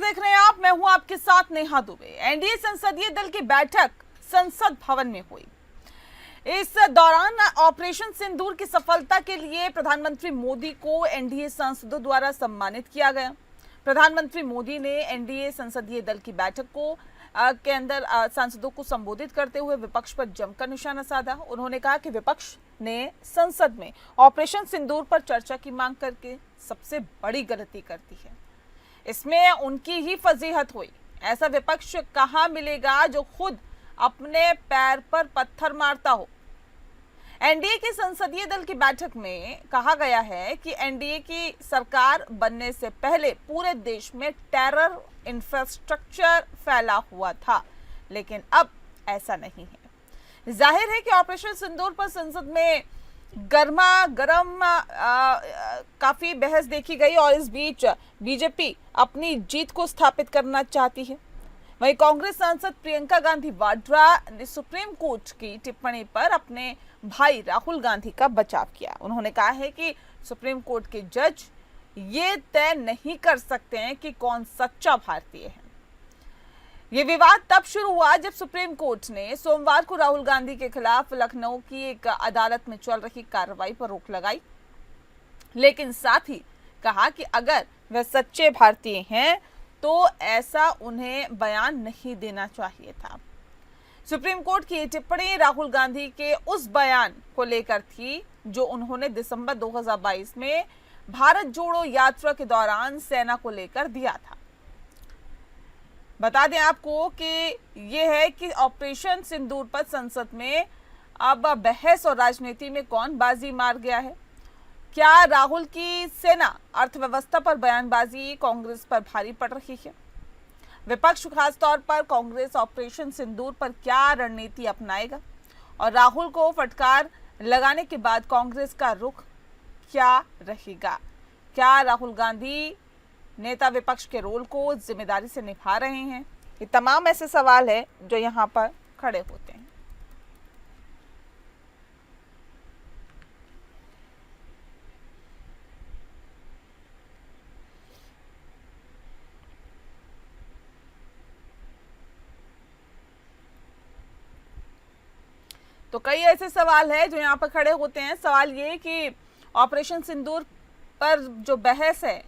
देख रहे हैं आप, मैं हूं आपके साथ नेहा दुबे। एनडीए संसदीय दल की बैठक संसद भवन में हुई। इस दौरान ऑपरेशन सिंदूर की सफलता के लिए प्रधानमंत्री मोदी को एनडीए सांसदों द्वारा सम्मानित किया गया। प्रधानमंत्री मोदी ने एनडीए संसदीय दल की बैठक के अंदर सांसदों को संबोधित करते हुए विपक्ष पर जमकर निशाना साधा। उन्होंने कहा कि विपक्ष ने संसद में ऑपरेशन सिंदूर पर चर्चा की मांग करके सबसे बड़ी गलती कर दी है। इसमें उनकी ही फजीहत हुई। ऐसा विपक्ष कहां मिलेगा जो खुद अपने पैर पर पत्थर मारता हो। एनडीए की संसदीय दल की बैठक में कहा गया है कि एनडीए की सरकार बनने से पहले पूरे देश में टेरर इंफ्रास्ट्रक्चर फैला हुआ था, लेकिन अब ऐसा नहीं है। जाहिर है कि ऑपरेशन सिंदूर पर संसद में गर्मा गर्म काफी बहस देखी गई और इस बीच बीजेपी अपनी जीत को स्थापित करना चाहती है। वहीं कांग्रेस सांसद प्रियंका गांधी वाड्रा ने सुप्रीम कोर्ट की टिप्पणी पर अपने भाई राहुल गांधी का बचाव किया। उन्होंने कहा है कि सुप्रीम कोर्ट के जज ये तय नहीं कर सकते हैं कि कौन सच्चा भारतीय है। ये विवाद तब शुरू हुआ जब सुप्रीम कोर्ट ने सोमवार को राहुल गांधी के खिलाफ लखनऊ की एक अदालत में चल रही कार्रवाई पर रोक लगाई, लेकिन साथ ही कहा कि अगर वह सच्चे भारतीय हैं तो ऐसा उन्हें बयान नहीं देना चाहिए था। सुप्रीम कोर्ट की टिप्पणी राहुल गांधी के उस बयान को लेकर थी जो उन्होंने दिसंबर 2022 में भारत जोड़ो यात्रा के दौरान सेना को लेकर दिया था। बता दें आपको कि यह है कि ऑपरेशन सिंदूर पर संसद में अब बहस और राजनीति में कौन बाजी मार गया है। क्या राहुल की सेना अर्थव्यवस्था पर बयानबाजी कांग्रेस पर भारी पड़ रही है? विपक्ष खासतौर पर कांग्रेस ऑपरेशन सिंदूर पर क्या रणनीति अपनाएगा और राहुल को फटकार लगाने के बाद कांग्रेस का रुख क्या रहेगा? क्या राहुल गांधी नेता विपक्ष के रोल को जिम्मेदारी से निभा रहे हैं? ये तमाम ऐसे सवाल है जो यहाँ पर खड़े होते हैं। तो कई ऐसे सवाल है जो यहाँ पर खड़े होते हैं। सवाल ये कि ऑपरेशन सिंदूर पर जो बहस है,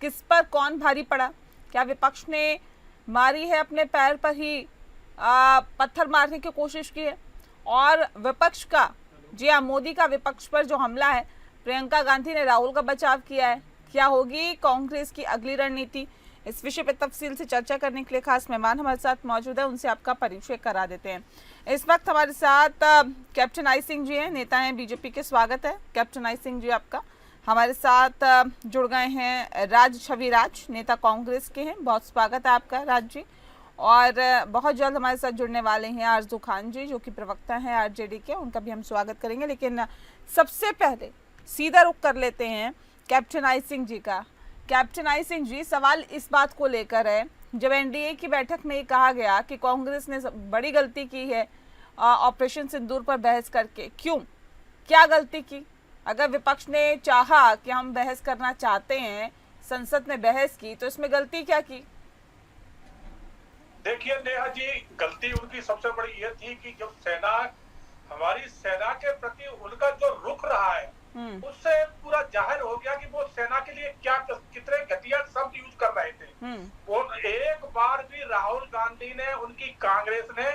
किस पर कौन भारी पड़ा? क्या विपक्ष ने मारी है अपने पैर पर ही पत्थर मारने की कोशिश की है? और विपक्ष का, जी हाँ, मोदी का विपक्ष पर जो हमला है, प्रियंका गांधी ने राहुल का बचाव किया है। क्या होगी कांग्रेस की अगली रणनीति? इस विषय पर तफसील से चर्चा करने के लिए खास मेहमान हमारे साथ मौजूद है, उनसे आपका परिचय करा देते हैं। इस वक्त हमारे साथ कैप्टन आई सिंह जी हैं, नेता हैं बीजेपी के। स्वागत है कैप्टन आई सिंह जी आपका। हमारे साथ जुड़ गए हैं राज छविराज, नेता कांग्रेस के हैं। बहुत स्वागत है आपका राज जी। और बहुत जल्द हमारे साथ जुड़ने वाले हैं आरजू खान जी, जो कि प्रवक्ता हैं आरजेडी के। उनका भी हम स्वागत करेंगे, लेकिन सबसे पहले सीधा रुख कर लेते हैं कैप्टन आई सिंह जी का। कैप्टन आई सिंह जी, सवाल इस बात को लेकर है, जब एनडीए की बैठक में कहा गया कि कांग्रेस ने बड़ी गलती की है ऑपरेशन सिंदूर पर बहस करके, क्यों, क्या गलती की? अगर विपक्ष ने चाहा कि हम बहस करना चाहते हैं, संसद में बहस की, तो इसमें गलती क्या की? देखिए नेहा जी, गलती उनकी सबसे बड़ी ये थी कि जब सेना, हमारी सेना के प्रति उनका जो रुख रहा है, उससे पूरा जाहिर हो गया कि वो सेना के लिए क्या कितने घटिया शब्द यूज कर रहे थे। वो एक बार भी राहुल गांधी ने, उनकी कांग्रेस ने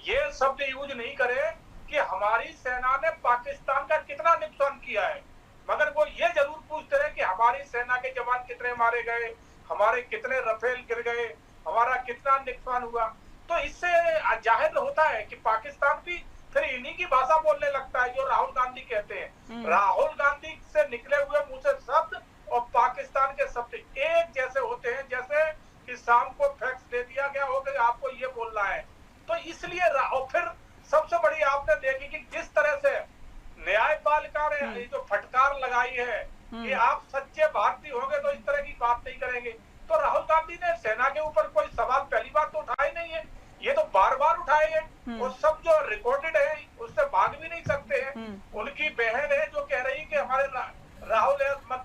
ये शब्द यूज नहीं करे कि हमारी सेना ने पाकिस्तान का कितना नुकसान किया है, मगर वो ये जरूर पूछते रहे कि हमारी सेना के जवान कितने मारे गए, हमारे कितने रफेल गिर गए, हमारा कितना नुकसान हुआ। तो इससे जाहिर होता है कि पाकिस्तान भी फिर इन्हीं की भाषा बोलने लगता है जो राहुल गांधी कहते हैं। राहुल गांधी से निकले हुए मुंह से शब्द और पाकिस्तान के शब्द एक जैसे होते हैं, जैसे कि शाम को फैक्स दे दिया गया हो कि आपको ये बोलना है। तो इसलिए और फिर सबसे बड़ी आपने देखी कि जिस तरह से न्यायपालिका ने जो फटकार लगाई है कि आप सच्चे भारतीय होंगे तो इस तरह की बात नहीं करेंगे, तो राहुल गांधी ने सेना के ऊपर कोई सवाल पहली बार तो उठाए नहीं है, ये तो बार बार उठाए हैं और सब जो रिकॉर्डेड है उससे भाग भी नहीं सकते हैं। उनकी बहन है जो कह रही है कि हमारे राहुल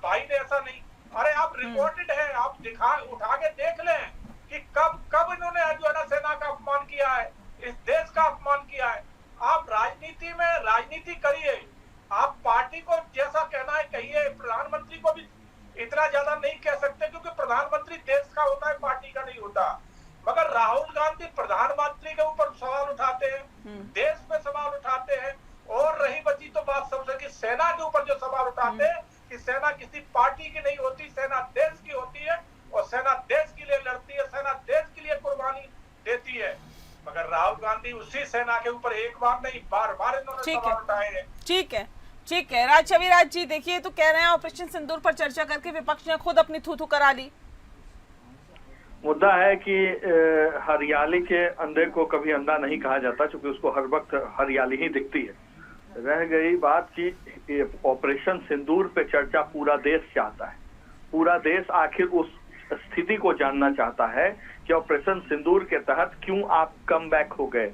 भाई ने ऐसा नहीं। अरे आप रिकॉर्डेड है, आप दिखा उठा के देख लें राजनीति करिए, आप पार्टी को जैसा कहना है कहिए। प्रधानमंत्री को भी इतना ज्यादा नहीं कह सकते क्योंकि प्रधानमंत्री देश का होता है, पार्टी का नहीं होता। मगर राहुल गांधी प्रधानमंत्री के ऊपर सवाल उठाते हैं, देश पे सवाल उठाते हैं। और रही बची तो बात सबसे कि सेना के ऊपर जो सवाल उठाते हैं कि सेना किसी पार्टी की नहीं होती, सेना देश की होती है और सेना देश के लिए लड़ती है, सेना देश के लिए कुर्बानी देती है। मगर राहुल गांधी उसी सेना के ऊपर एक बार नहीं बार बार इन्होंने सवाल उठाए हैं। ठीक है राज छविराज जी, देखिए तो कह रहे हैं ऑपरेशन सिंदूर पर चर्चा करके विपक्ष ने खुद अपनी थू करा ली। मुद्दा है कि हरियाली के अंधे को कभी अंधा नहीं कहा जाता, क्योंकि उसको हर वक्त हरियाली ही दिखती है। रह गई बात कि ऑपरेशन सिंदूर पे चर्चा पूरा देश चाहता है। पूरा देश आखिर उस स्थिति को जानना चाहता है कि ऑपरेशन सिंदूर के तहत क्यों आप कम बैक हो गए,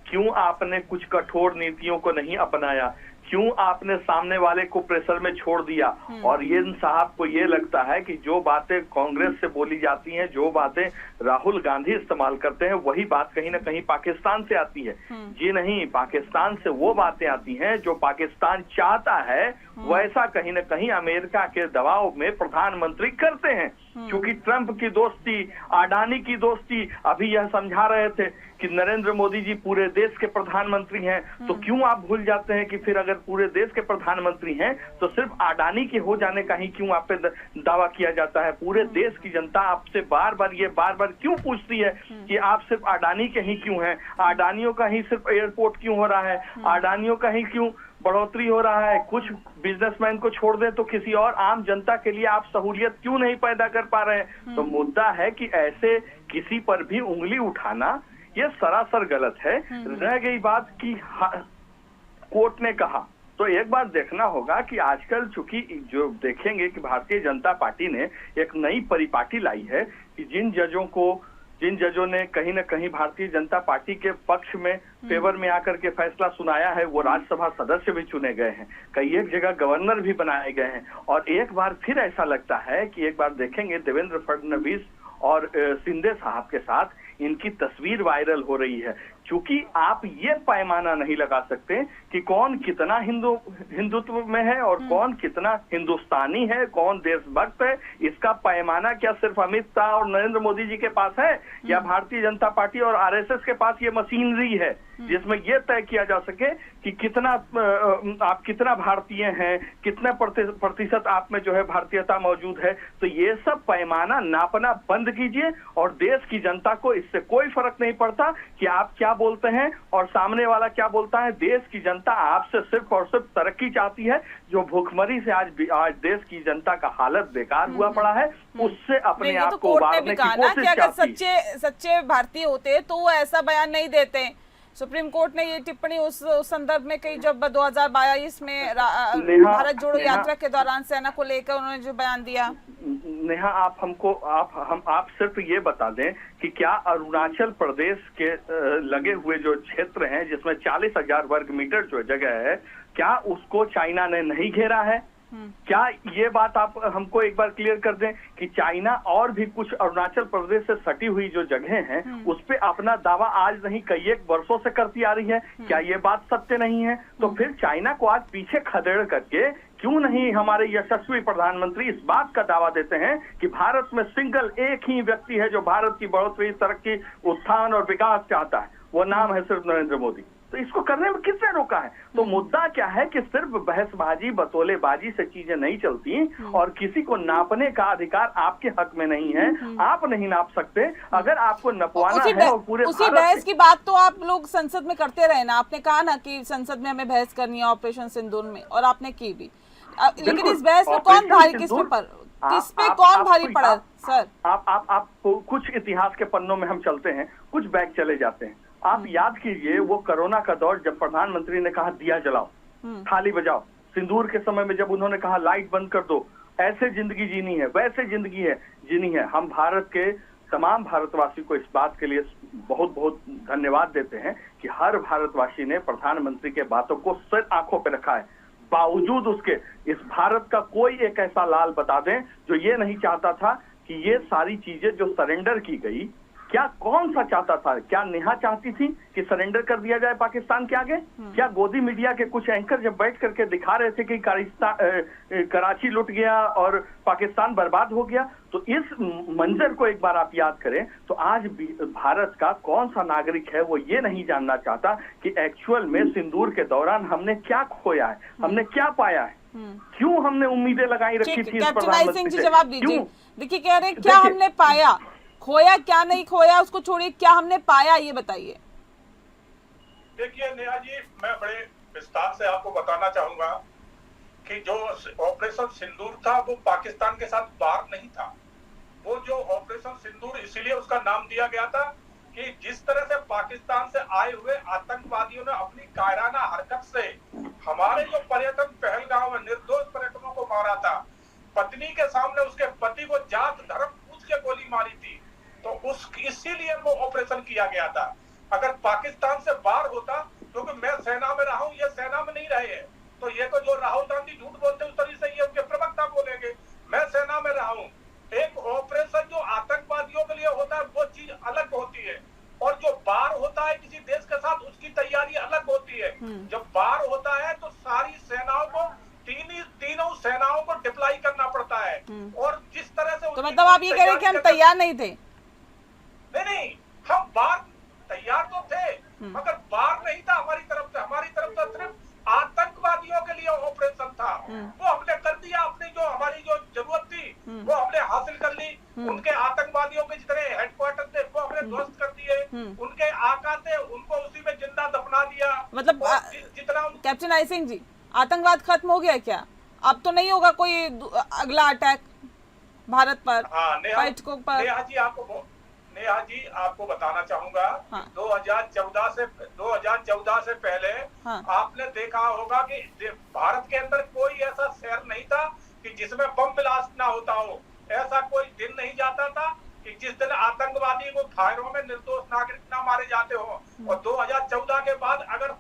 क्यों आपने कुछ कठोर नीतियों को नहीं अपनाया, क्यों आपने सामने वाले को प्रेशर में छोड़ दिया। और ये साहब को ये लगता है कि जो बातें कांग्रेस से बोली जाती हैं, जो बातें राहुल गांधी इस्तेमाल करते हैं, वही बात कहीं ना कहीं पाकिस्तान से आती है। जी नहीं, पाकिस्तान से वो बातें आती हैं जो पाकिस्तान चाहता है, वैसा कहीं ना कहीं अमेरिका के दबाव में प्रधानमंत्री करते हैं। क्योंकि ट्रंप की दोस्ती, अडानी की दोस्ती, अभी यह समझा रहे थे कि नरेंद्र मोदी जी पूरे देश के प्रधानमंत्री हैं, तो क्यों आप भूल जाते हैं कि फिर अगर पूरे देश के प्रधानमंत्री हैं तो सिर्फ अडानी के हो जाने का ही क्यों आप पे दावा किया जाता है। पूरे देश की जनता आपसे बार बार क्यों पूछती है कि आप सिर्फ अडानी के ही क्यों हैं, अडानियों का ही सिर्फ एयरपोर्ट क्यों हो रहा है, अडानियों का ही क्यों बढ़ोतरी हो रहा है। कुछ बिजनेसमैन को छोड़ दें तो किसी और आम जनता के लिए आप सहूलियत क्यों नहीं पैदा कर पा रहे हैं। तो मुद्दा है कि ऐसे किसी पर भी उंगली उठाना ये सरासर गलत है। रह गई बात कि कोर्ट ने कहा, तो एक बार देखना होगा कि आजकल चूंकि जो देखेंगे कि भारतीय जनता पार्टी ने एक नई परिपाटी लाई है कि जिन जजों ने कहीं ना कहीं भारतीय जनता पार्टी के पक्ष में फेवर में आकर के फैसला सुनाया है, वो राज्यसभा सदस्य भी चुने गए हैं, कई एक जगह गवर्नर भी बनाए गए हैं। और एक बार फिर ऐसा लगता है कि एक बार देखेंगे देवेंद्र फडणवीस और शिंदे साहब के साथ इनकी तस्वीर वायरल हो रही है। क्योंकि आप ये पैमाना नहीं लगा सकते कि कौन कितना हिंदुत्व में है और कौन कितना हिंदुस्तानी है, कौन देशभक्त है। इसका पैमाना क्या सिर्फ अमित शाह और नरेंद्र मोदी जी के पास है, या भारतीय जनता पार्टी और आरएसएस के पास ये मशीनरी है जिसमें यह तय किया जा सके कि कितना आप कितना भारतीय हैं, कितना प्रतिशत आप में जो है भारतीयता मौजूद है। तो ये सब पैमाना नापना बंद कीजिए और देश की जनता को इससे कोई फर्क नहीं पड़ता कि आप क्या बोलते हैं और सामने वाला क्या बोलता है। देश की जनता आपसे सिर्फ और सिर्फ तरक्की चाहती है। जो भूखमरी से आज देश की जनता का हालत बेकार हुआ पड़ा है, उससे अपने आप को उबारने की कोशिश चाहती है। सच्चे भारतीय होते तो वो ऐसा बयान नहीं देते। सुप्रीम कोर्ट ने ये टिप्पणी उस संदर्भ में कही जब 2022 में भारत जोड़ो यात्रा के दौरान सेना को लेकर उन्होंने जो बयान दिया। नेहा, आप सिर्फ ये बता दें कि क्या अरुणाचल प्रदेश के लगे हुए जो क्षेत्र हैं जिसमें 40,000 वर्ग मीटर जो जगह है, क्या उसको चाइना ने नहीं घेरा है? क्या ये बात आप हमको एक बार क्लियर कर दें कि चाइना और भी कुछ अरुणाचल प्रदेश से सटी हुई जो जगहें हैं उस पे अपना दावा आज नहीं कई एक वर्षों से करती आ रही है। क्या ये बात सत्य नहीं है? तो फिर चाइना को आज पीछे खदेड़ करके क्यों नहीं हमारे यशस्वी प्रधानमंत्री इस बात का दावा देते हैं कि भारत में सिंगल एक ही व्यक्ति है जो भारत की बढ़ोतरी, तरक्की, उत्थान और विकास चाहता है, वो नाम है सिर्फ नरेंद्र मोदी। तो इसको करने में किसने रोका है? तो मुद्दा क्या है कि सिर्फ बहसबाजी, बतौलेबाजी से चीजें नहीं चलती और किसी को नापने का अधिकार आपके हक में नहीं है। आप नहीं नाप सकते। अगर आपको नपवाना है और पूरे उसी बहस की बात तो आप लोग संसद में करते रहे ना। आपने कहा ना कि संसद में हमें बहस करनी है ऑपरेशन सिंदूर में, और आपने की भी। लेकिन इस बहस में कौन भारी, किस पे कौन भारी पड़ा सर? आप कुछ इतिहास के पन्नों में हम चलते हैं, कुछ बैक चले जाते हैं। आप याद कीजिए वो कोरोना का दौर जब प्रधानमंत्री ने कहा दिया जलाओ, थाली बजाओ, सिंदूर के समय में जब उन्होंने कहा लाइट बंद कर दो, ऐसे जिंदगी जीनी है, वैसे जिंदगी जीनी है। हम भारत के तमाम भारतवासी को इस बात के लिए बहुत बहुत धन्यवाद देते हैं कि हर भारतवासी ने प्रधानमंत्री के बातों को सिर आंखों पे रखा है। बावजूद उसके इस भारत का कोई एक ऐसा लाल बता दें जो ये नहीं चाहता था कि ये सारी चीजें जो सरेंडर की गई, क्या कौन सा चाहता था? क्या नेहा चाहती थी कि सरेंडर कर दिया जाए पाकिस्तान के आगे? क्या गोदी मीडिया के कुछ एंकर जब बैठ करके दिखा रहे थे कि कराची लुट गया और पाकिस्तान बर्बाद हो गया? तो इस मंजर को एक बार आप याद करें तो आज भारत का कौन सा नागरिक है वो ये नहीं जानना चाहता कि एक्चुअल में सिंदूर के दौरान हमने क्या खोया है, हमने क्या पाया है, क्यों हमने उम्मीदें लगाई रखी थी। कैप्टन आई सिंह जी जवाब दीजिए। देखिए कह रहे हैं क्या हमने पाया, खोया क्या नहीं खोया उसको छोड़िए, क्या हमने पाया ये बताइए। देखिए नेहा जी, मैं बड़े विस्तार से आपको बताना चाहूंगा कि जो ऑपरेशन सिंदूर था वो पाकिस्तान के साथ वार नहीं था। वो जो ऑपरेशन सिंदूर इसीलिए उसका नाम दिया गया था कि जिस तरह से पाकिस्तान से आए हुए आतंकवादियों ने अपनी कायराना हरकत से हमारे जो पर्यटन पहलगांव में निर्दोष पर्यटकों को मारा था, पत्नी के सामने उसके पति को जात धर्म पूछ के गोली मारी थी, तो इसीलिए वो ऑपरेशन किया गया था। अगर पाकिस्तान से बाहर होता, क्योंकि मैं सेना में रहा हूं, ये सेना में नहीं रहे हैं, तो ये तो जो राहुल गांधी झूठ बोलते उस तरीके से ये उनके प्रवक्ता बोलेंगे। मैं सेना में रहा हूं। एक ऑपरेशन जो आतंकवादियों के लिए होता है वो चीज अलग होती है, और जो बार होता है किसी देश के साथ उसकी तैयारी अलग होती है। जब बार होता है तो सारी सेनाओं को तीनों सेनाओं को डिप्लॉय करना पड़ता है, और जिस तरह से तो मतलब आप ये कह रहे हैं कि हम तैयार नहीं थे? नहीं, हम बार तैयार तो थे मगर बार नहीं था हमारी तरफ से। हमारी तरफ से सिर्फ आतंकवादियों के लिए ऑपरेशन था। वो हमने कर दिया, अपनी जो हमारी जो जरूरत थी वो हमने हासिल कर ली। उनके आतंकवादियों के जितने हेडक्वार्टर थे वो हमने ध्वस्त कर दिए। उनके आका थे उनको उसी में जिंदा दफना दिया। मतलब जितना कैप्टन आई सिंह जी, आतंकवाद खत्म हो गया क्या? अब तो नहीं होगा कोई अगला अटैक भारत पर, पर्यटकों पर? नेहा जी आपको बताना चाहूंगा, 2014 से पहले आपने देखा होगा कि भारत के अंदर कोई ऐसा शहर नहीं था कि जिसमें बम ब्लास्ट ना होता हो। ऐसा कोई दिन नहीं जाता था कि जिस दिन आतंकवादी को फायरों में निर्दोष नागरिक ना मारे जाते हो। और 2014 के बाद अगर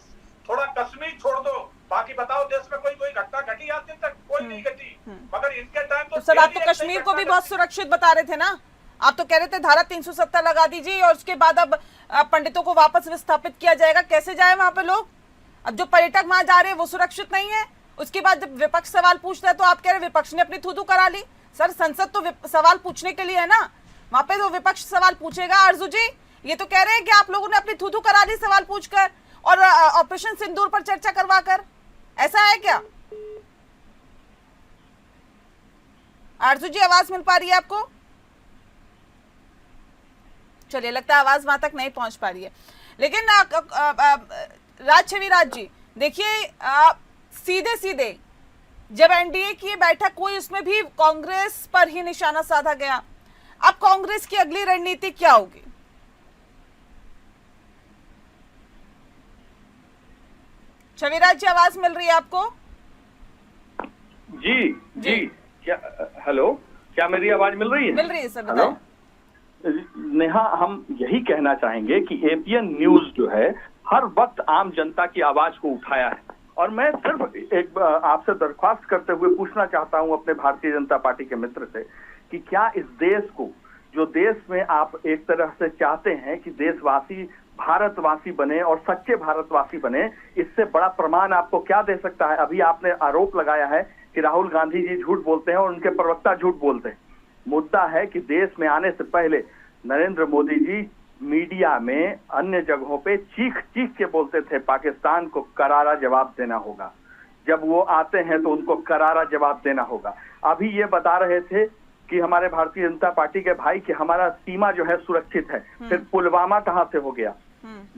थोड़ा कश्मीर छोड़ दो, बाकी बताओ देश में कोई घटना घटी आज दिन तक? कोई नहीं घटी। मगर इनके टाइम तो सर आप तो कश्मीर को भी बहुत सुरक्षित बता रहे थे ना? आप तो कह रहे थे धारा 370 लगा दीजिए और उसके बाद अब पंडितों को वापस विस्थापित किया जाएगा। कैसे जाए वहां पे लोग? अब जो पर्यटक वहां जा रहे हैं वो सुरक्षित नहीं है। उसके बाद जब विपक्ष सवाल पूछता है तो आप कह रहे विपक्ष ने अपनी थू-थू करा ली। सर संसद तो सवाल पूछने के लिए है ना, वहां पे तो विपक्ष सवाल पूछेगा। आरजू जी ये तो कह रहे हैं कि आप लोगों ने अपनी थू-थू करा ली सवाल पूछकर और ऑपरेशन सिंदूर पर चर्चा करवा कर। ऐसा है क्या? आरजू जी आवाज मिल पा रही है आपको? चलिए लगता है आवाज वहां तक नहीं पहुंच पा रही है। लेकिन राज जी देखिए, सीधे सीधे जब एनडीए की बैठक हुई उसमें भी कांग्रेस पर ही निशाना साधा गया। अब कांग्रेस की अगली रणनीति क्या होगी? छविराज जी आवाज मिल रही है आपको? जी क्या हेलो, क्या मेरी आवाज मिल रही है? मिल रही है सर, बताओ। नेहा, हम यही कहना चाहेंगे कि एपीएन न्यूज जो है हर वक्त आम जनता की आवाज को उठाया है, और मैं सिर्फ एक आपसे दरख्वास्त करते हुए पूछना चाहता हूं अपने भारतीय जनता पार्टी के मित्र से कि क्या इस देश को, जो देश में आप एक तरह से चाहते हैं कि देशवासी भारतवासी बने और सच्चे भारतवासी बने, इससे बड़ा प्रमाण आपको क्या दे सकता है? अभी आपने आरोप लगाया है कि राहुल गांधी जी झूठ बोलते हैं और उनके प्रवक्ता झूठ बोलते हैं। मुद्दा है कि देश में आने से पहले नरेंद्र मोदी जी मीडिया में अन्य जगहों पे चीख चीख के बोलते थे पाकिस्तान को करारा जवाब देना होगा। जब वो आते हैं तो उनको करारा जवाब देना होगा। अभी ये बता रहे थे कि हमारे भारतीय जनता पार्टी के भाई कि हमारा सीमा जो है सुरक्षित है, फिर पुलवामा कहां से हो गया?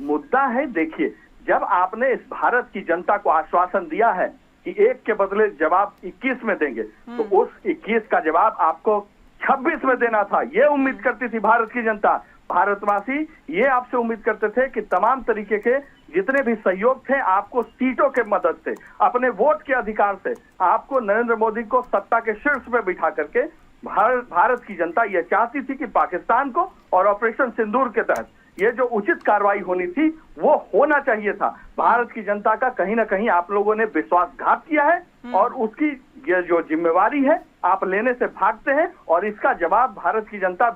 मुद्दा है, देखिए, जब आपने इस भारत की जनता को आश्वासन दिया है कि एक के बदले जवाब 21 में देंगे, तो उस 21 का जवाब आपको 26 में देना था। ये उम्मीद करती थी भारत की जनता। भारतवासी ये आपसे उम्मीद करते थे कि तमाम तरीके के जितने भी सहयोग थे, आपको सीटों के मदद से, अपने वोट के अधिकार से, आपको नरेंद्र मोदी को सत्ता के शीर्ष पे बिठा करके भारत की जनता ये चाहती थी कि पाकिस्तान को और ऑपरेशन सिंदूर के तहत ये जो उचित कार्रवाई होनी थी वो होना चाहिए था। भारत की जनता का कहीं ना कहीं आप लोगों ने विश्वासघात किया है और उसकी ये जो जिम्मेवारी है आप लेने से भागते हैं, और इसका जवाब भारत की जनता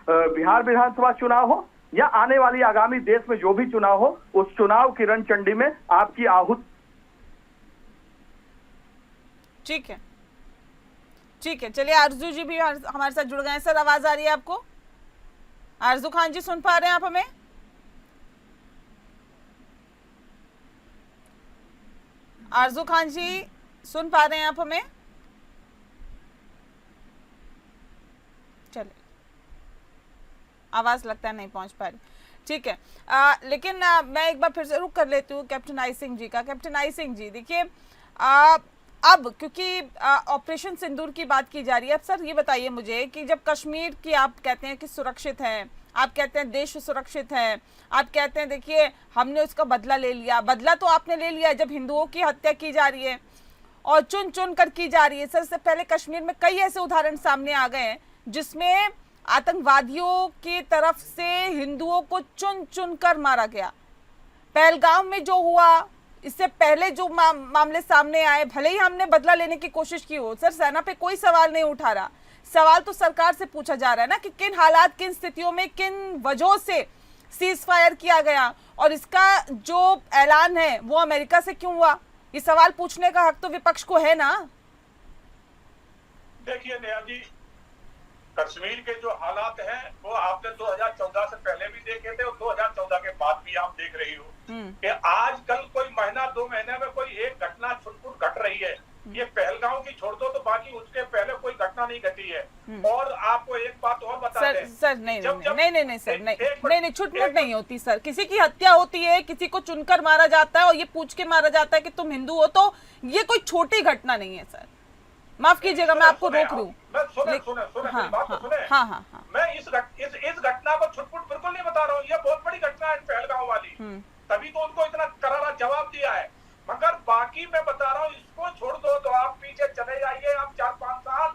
बिहार विधानसभा चुनाव हो या आने वाली आगामी देश में जो भी चुनाव हो, उस चुनाव की रणचंडी में आपकी आहूत। ठीक है, ठीक है, चलिए आरजू जी भी हमारे साथ जुड़ गए हैं। सर आवाज आ रही है आपको? आरजू खान जी सुन पा रहे हैं आप हमें? आरजू खान जी सुन पा रहे हैं आप हमें? चलिए, आवाज लगता है नहीं पहुंच पा रही। ठीक है, लेकिन मैं एक बार फिर से रुक कर लेती हूँ कैप्टन आई सिंह जी का। कैप्टन आई सिंह जी, देखिए अब क्योंकि ऑपरेशन सिंदूर की बात की जा रही है, अब सर ये बताइए मुझे कि जब कश्मीर की आप कहते हैं कि सुरक्षित है, आप कहते हैं देश सुरक्षित है, आप कहते हैं देखिए हमने उसका बदला ले लिया, बदला तो आपने ले लिया जब हिंदुओं की हत्या की जा रही है और चुन चुन कर की जा रही है। सर इससे पहले कश्मीर में कई ऐसे उदाहरण सामने आ गए हैं जिसमें आतंकवादियों की तरफ से हिंदुओं को चुन चुन कर मारा गया। पहलगाम में जो हुआ, इससे पहले जो मामले सामने आए, भले ही हमने बदला लेने की कोशिश की हो, सर सेना पे कोई सवाल नहीं उठा रहा। सवाल तो सरकार से पूछा जा रहा है ना कि किन हालात, किन स्थितियों में, किन वजहों से सीज फायर किया गया और इसका जो ऐलान है वो अमेरिका से क्यों हुआ। ये सवाल पूछने का हक तो विपक्ष को है ना। देखिए नेहा जी, कश्मीर के जो हालात हैं वो आपने 2014 से पहले भी देखे थे और 2014 के बाद भी आप देख रही हो कि आजकल कोई महीना 2 महीने में कोई एक घटना छुटपुट घट रही है। ये पहलगाम की छोड़ दो तो बाकी उसके पहले कोई घटना नहीं घटी है। और आपको एक बात और बता दें सर नहीं सर नहीं छुटपुट नहीं होती सर। किसी की हत्या होती है, किसी को चुनकर मारा जाता है और ये पूछ के मारा जाता है कि तुम हिंदू हो, तो ये कोई छोटी घटना नहीं है सर। माफ कीजिएगा मैं आपको रोक रही हूँ। मैं इस घटना को छुटपुट बिल्कुल नहीं बता रहा हूँ। ये बहुत बड़ी घटना है पहलगाम वाली, तभी तो उनको इतना करारा जवाब दिया है। मगर बाकी मैं बता रहा हूँ, इसको छोड़ दो तो आप पीछे चले जाइए आप 4-5 साल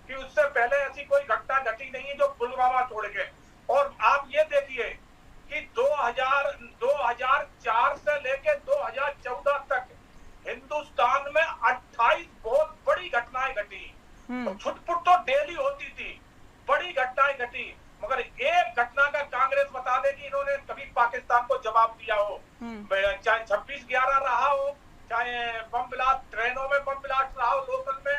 कि उससे पहले ऐसी कोई घटना घटी नहीं है जो पुलवामा छोड़ के। और आप ये देखिए कि 2004 से लेके 2014 तक हिंदुस्तान में 28 बहुत बड़ी घटनाएं घटी। तो छुटपुट तो डेली होती थी, बड़ी घटनाएं घटी, मगर एक घटना का कांग्रेस बता दे कि इन्होंने कभी पाकिस्तान को जवाब दिया हो। चाहे 26/11 रहा हो, चाहे बम ब्लास्ट, ट्रेनों में बम ब्लास्ट रहा हो लोकल में,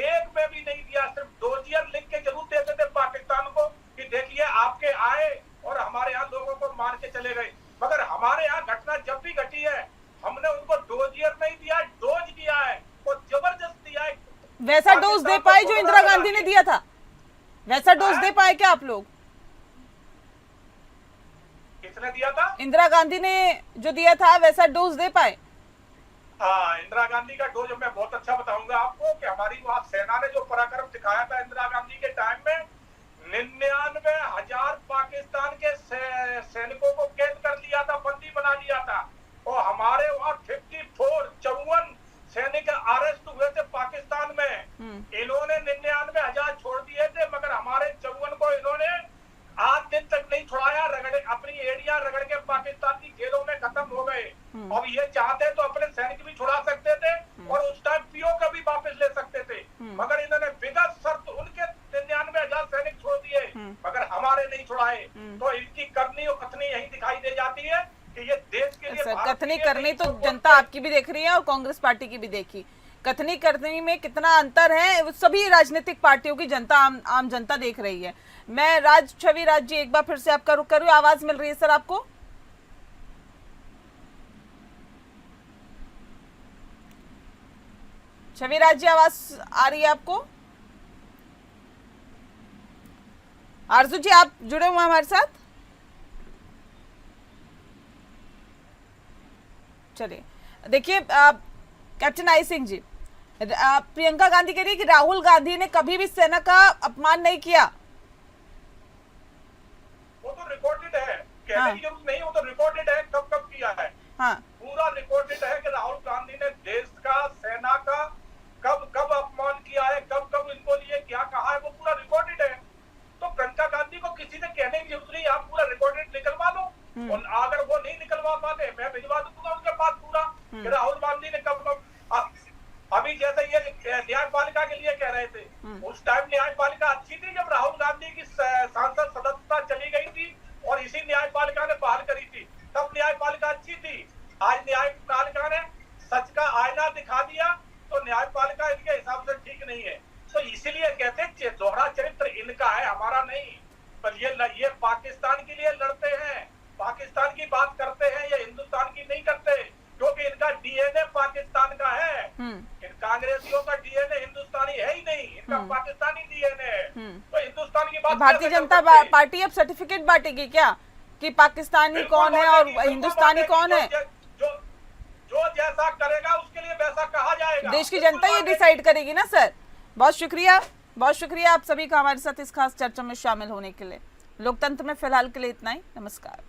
एक में भी नहीं दिया। सिर्फ डोजियर लिख के जरूर देते थे पाकिस्तान को कि देखिए आपके आए और हमारे यहाँ लोगों को मार के चले गए। मगर हमारे यहाँ घटना जब भी घटी है हमने उनको डोजियर नहीं दिया, डोज दिया है और जबरदस्त दिया है। वैसा डोज दे पाए जो इंदिरा गांधी ने दिया था? वैसा डोज दे पाए क्या आप लोग? किसने दिया था? इंदिरा गांधी ने जो दिया था वैसा डोज दे पाए? हाँ, इंदिरा गांधी का डोज मैं बहुत अच्छा बताऊंगा आपको कि हमारी वहां सेना ने जो पराक्रम दिखाया था इंदिरा गांधी के टाइम में, 99,000 पाकिस्तान के सैनिकों को कैद कर लिया था, बंदी बना लिया था। और हमारे वहां 54 सैनिक अरेस्ट हुए थे पाकिस्तान में। इन्होंने 99,000 छोड़ दिए थे, मगर हमारे 54 को इन्होंने 8 दिन तक नहीं छुड़ाया, रगड़े अपनी एरिया रगड़ के पाकिस्तान की जेलों में खत्म हो गए। अब ये चाहते तो अपने सैनिक भी छुड़ा सकते थे और उस टाइम पीओ का भी वापस ले सकते थे, मगर इन्होंने बिना शर्त उनके 99,000 सैनिक छोड़ दिए, मगर हमारे नहीं छुड़ाए। तो इनकी करनी और कथनी यही दिखाई दे जाती है कि ये देश के लिए कथनी करनी तो जनता आपकी भी देख रही है और कांग्रेस पार्टी की भी देखी। कथनी करनी में कितना अंतर है सभी राजनीतिक पार्टियों की जनता, आम जनता देख रही है। मैं छवि राज जी एक बार फिर से आपका रुख करूँ, आवाज मिल रही है सर आपको? छवि राज जी आवाज आ रही है आपको? आरजू जी आप जुड़े हुए हमारे साथ? चलिए देखिए कैप्टन आई सिंह जी, प्रियंका गांधी कह रही है कि राहुल गांधी ने कभी भी सेना का अपमान नहीं किया। वो तो रिकॉर्डेड है, कहने की जरूरत नहीं, वो तो रिकॉर्डेड है कब कब किया है। हाँ, पूरा रिकॉर्डेड है कि राहुल गांधी ने देश का, सेना का कब कब अपमान किया है, कब कब इनको लिए क्या कहा है, वो पूरा रिकॉर्डेड है। तो प्रियंका गांधी को किसी ने कहने की जरूरत नहीं, आप पूरा रिकॉर्डेड निकलवा लो। और अगर वो नहीं निकलवा पाते मैं भिजवा दूंगा उनके पास पूरा कि राहुल गांधी ने कब कब। अभी जैसे ये न्यायपालिका के लिए कह रहे थे, उस टाइम न्यायपालिका अच्छी थी जब राहुल गांधी की सांसद सदस्यता पहल करी थी, तब न्यायपालिका अच्छी थी। आज न्यायपालिका ने सच का आईना दिखा दिया तो न्यायपालिका इनके हिसाब से ठीक नहीं है। तो इसीलिए कहते हैं दोहरा चरित्र इनका है, हमारा नहीं। पर ये पाकिस्तान के लिए लड़ते हैं, पाकिस्तान की बात करते हैं, ये हिंदुस्तान की नहीं करते, क्योंकि इनका डीएनए पाकिस्तान का है। इन कांग्रेसियों का डीएनए हिंदुस्तानी है ही नहीं, इनका पाकिस्तानी डीएनए है। तो हिंदुस्तान की बात भारतीय जनता पार्टी अब सर्टिफिकेट बांटेगी क्या कि पाकिस्तानी कौन है और हिंदुस्तानी कौन है? जो जैसा करेगा उसके लिए वैसा कहा जाएगा। देश की जनता ये डिसाइड करेगी ना सर। बहुत शुक्रिया आप सभी का हमारे साथ इस खास चर्चा में शामिल होने के लिए। लोकतंत्र में फिलहाल के लिए इतना ही। नमस्कार।